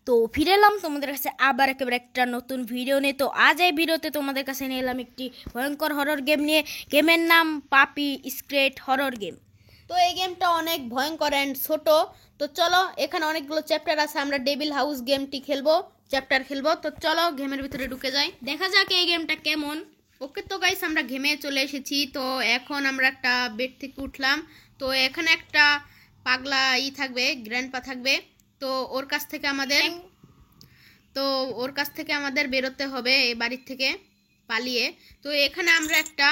তো ফিরে এলাম তোমাদের কাছে আবার একেবারে একটা নতুন ভিডিও নিয়ে। তো আজ এই ভিডিওতে তোমাদের কাছে নিয়ে এলাম একটি ভয়ঙ্কর হরর গেম নিয়ে। গেমের নাম পাপি স্ক্রেট হরর গেম। তো এই গেমটা অনেক ভয়ঙ্কর অ্যান্ড ছোট। তো চলো, এখানে অনেকগুলো চ্যাপ্টার আছে। আমরা ডেভিল হাউস গেমটি খেলবো, চ্যাপ্টার খেলবো। তো চলো গেমের ভিতরে ঢুকে যাই, দেখা যাক এই গেমটা কেমন। ওকে। তো গাইস, আমরা গেমে চলে এসেছি। তো এখন আমরা একটা বেড থেকে উঠলাম। তো এখানে একটা পাগলা থাকবে, গ্র্যান্ডপা থাকবে। তো ওর কাছ থেকে আমাদের বেরোতে হবে এই বাড়ির থেকে পালিয়ে। তো এখানে আমরা একটা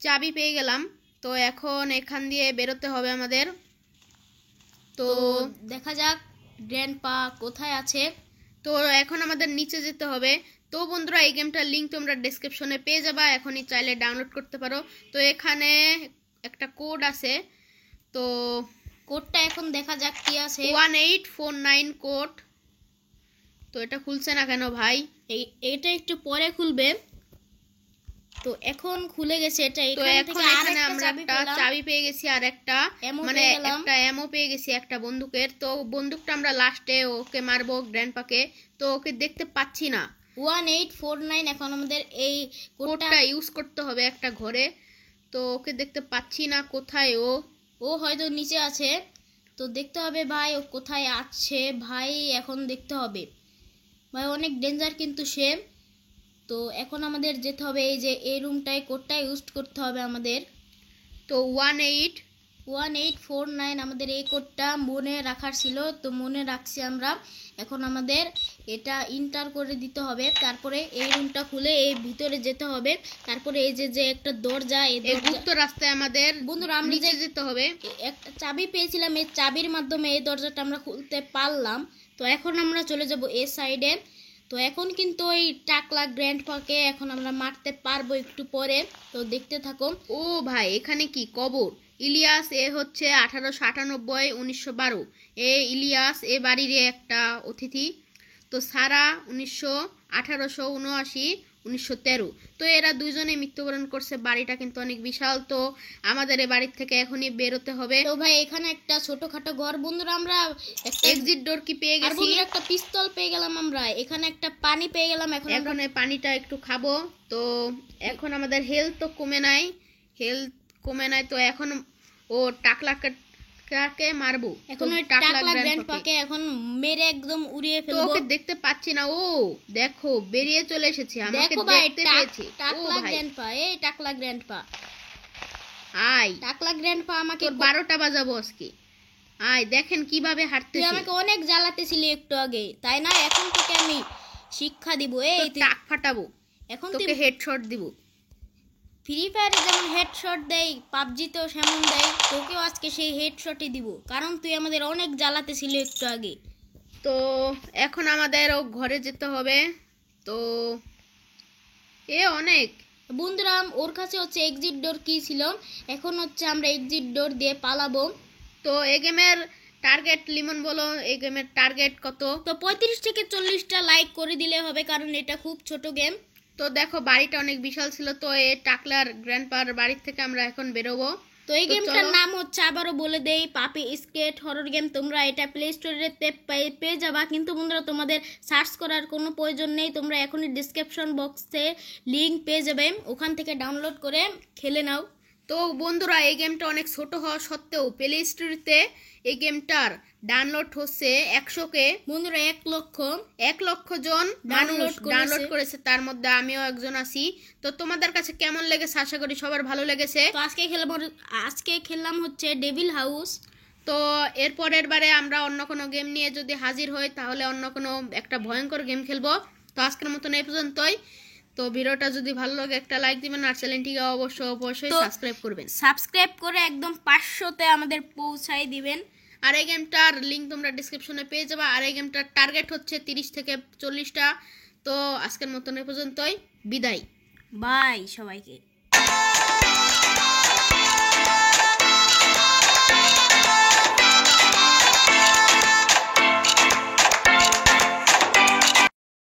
চাবি পেয়ে গেলাম। তো এখন এখান দিয়ে বেরোতে হবে আমাদের। তো দেখা যাক গ্র্যান্ডপা কোথায় আছে। তো এখন আমাদের নিচে যেতে হবে। তো বন্ধুরা, এই গেমটার লিঙ্ক তোমরা ডেসক্রিপশনে পেয়ে যাবা, এখনই চাইলে ডাউনলোড করতে পারো। তো এখানে একটা কোড আছে, তো কোডটা এখন দেখা যাক কি আছে। 1849 কোড। তো এটা খুলছে না কেন ভাই? এটা একটু পরে খুলবে। তো এখন খুলে গেছে এটা। তো এখন এখানে আমরা একটা চাবি পেয়ে গেছি আর একটা মানে একটা এমো পেয়ে গেছি একটা বন্দুকের। তো বন্দুকটা আমরা লাস্টে ওকে মারবো, গ্র্যান্ডপাকে। তো ওকে দেখতে পাচ্ছি না। 1849 এখন আমাদের এই কোডটা ইউজ করতে হবে একটা ঘরে। তো ওকে দেখতে পাচ্ছি না, কোথায় ও হয়তো নিচে আছে। তো দেখতে হবে ভাই ও কোথায় আছে। ভাই এখন দেখতে হবে ভাই, অনেক ডেঞ্জার কিন্তু সে। তো এখন আমাদের যেতে হবে এই যে এই রুমটায়, কোডটা ইউজ করতে হবে আমাদের। তো 1849 আমাদের এই কোডটা মনে রাখার ছিল, তো মনে রাখছি আমরা। এখন আমাদের এটা এন্টার করে দিতে হবে। তারপরে এই রুমটা খুলে এই ভিতরে যেতে হবে। তারপরে এই যে একটা দরজা, এই গুপ্ত রাস্তায় আমাদের বন্ধুরা আমরা নিচে যেতে হবে। একটা চাবি পেয়েছিলাম, এই চাবির মাধ্যমে এই দরজাটা আমরা খুলতে পারলাম। তো এখন আমরা চলে যাব এই সাইডে। তো এখন কিন্তু ওই টাকলা গ্র্যান্ডপাকে এখন আমরা মারতে পারবো একটু পরে। তো দেখতে থাকো। ও ভাই, এখানে কি কবর? ইলিয়াস এ হচ্ছে 1898 1912। ইলিয়াস এ বাড়ির একটা অতিথি। তো সারা 1879 1913। তো এরা দুইজনে মৃত্যুবরণ করছে। বাড়িটা কিন্তু অনেক বিশাল। তো আমাদের এই বাড়ির থেকে এখনই বেরোতে হবে। তো ভাই এখানে একটা ছোটখাটো ঘর। বন্ধুরা আমরা একটা এক্সিট ডোর কি পেয়ে গেছি। বন্ধুরা একটা পিস্তল পেয়ে গেলাম আমরা। এখানে একটা পানি পেয়ে গেলাম। এখন এই পানিটা একটু খাবো। তো এখন আমাদের হেলথ তো কমে নাই। তো এখন ও টাকলাকে মারবো। এখন ওই টাকলা গ্র্যান্ডপাকে এখন মেরে একদম উড়িয়ে ফেলবো। তো ওকে দেখতে পাচ্ছি না। ও দেখো, বেরিয়ে চলে এসেছে, আমাকে দেখতে পেয়েছে। টাকলা গ্র্যান্ডপা, এই টাকলা গ্র্যান্ডপা আয়। টাকলা গ্র্যান্ডপা আমাকে 12টা বাজাবো আজকে। আয়, দেখেন কিভাবে হাঁটতেছে। তুই আমাকে অনেক জ্বালাতেছিলি একটু আগে, তাই না? এখন তোকে আমি শিক্ষা দিব। এই টাক ফাটাবো, এখন তোকে হেডশট দিব। ফ্রি ফায়ারে যেমন হেডশট দেয়, পাবজিতেও সেমন দেয়। তোকেও আজকে সেই হেডশটই দিব, কারণ তুই আমাদের অনেক জ্বালাতেছিলি একটু আগে। তো এখন আমাদের ও ঘরে যেতে হবে। তো অনেক বন্ধুরা ওর কাছে হচ্ছে এক্সিট ডোর কি ছিল। এখন হচ্ছে আমরা এক্সিট ডোর দিয়ে পালাবো। তো এই গেমের টার্গেট লিমন বলো, এই গেমের টার্গেট কত? তো 35 থেকে 40টা লাইক করে দিলে হবে, কারণ এটা খুব ছোট গেম। তো দেখো, বাড়িটা অনেক বিশাল ছিল। তো এই টাকলার গ্র্যান্ডপার বাড়ির থেকে আমরা এখন বেরোবো। তো এই গেমটার নাম হচ্ছে, আবারও বলে দেই, পাপি স্কেট হরর গেম। তোমরা এটা প্লে স্টোরে পেয়ে যাবা, কিন্তু বন্ধুরা তোমাদের সার্চ করার কোনো প্রয়োজন নেই। তোমরা এখনই ডিসক্রিপশন বক্সে লিঙ্ক পেয়ে যাবে, ওখান থেকে ডাউনলোড করে খেলে নাও। তো বন্ধুরা, এই গেমটা অনেক ছোট হওয়া সত্ত্বেও প্লে স্টোরে এই গেমটার ডাউনলোড হচ্ছে 100K। বন্ধুরা 1 লক্ষ জন মানুষ ডাউনলোড করেছে, তার মধ্যে আমিও একজন আছি। তো তোমাদের কাছে কেমন লেগেছে? আশা করি সবার ভালো লেগেছে। তো আজকে খেললাম হচ্ছে ডেভিল হাউস। তো এর পরের বারে আমরা অন্য কোনো গেম নিয়ে যদি হাজির হই, তাহলে অন্য কোনো একটা ভয়ঙ্কর গেম খেলবো। তো আজকের মতন এই পর্যন্তই। তো ভিডিওটা যদি ভালো লাগে একটা লাইক দিবেন, আর চ্যানেলটিকে অবশ্যই সাবস্ক্রাইব করবেন। সাবস্ক্রাইব করে একদম 500তে আমাদের পৌঁছাই দিবেন। আর এই গেমটার লিঙ্ক তোমরা ডিসক্রিপশনে পেয়ে যাবা। আর এই গেমটার টার্গেট হচ্ছে 30 থেকে 40টা। তো আজকের মতন এই পর্যন্তই, বিদায়। বাই সবাইকে।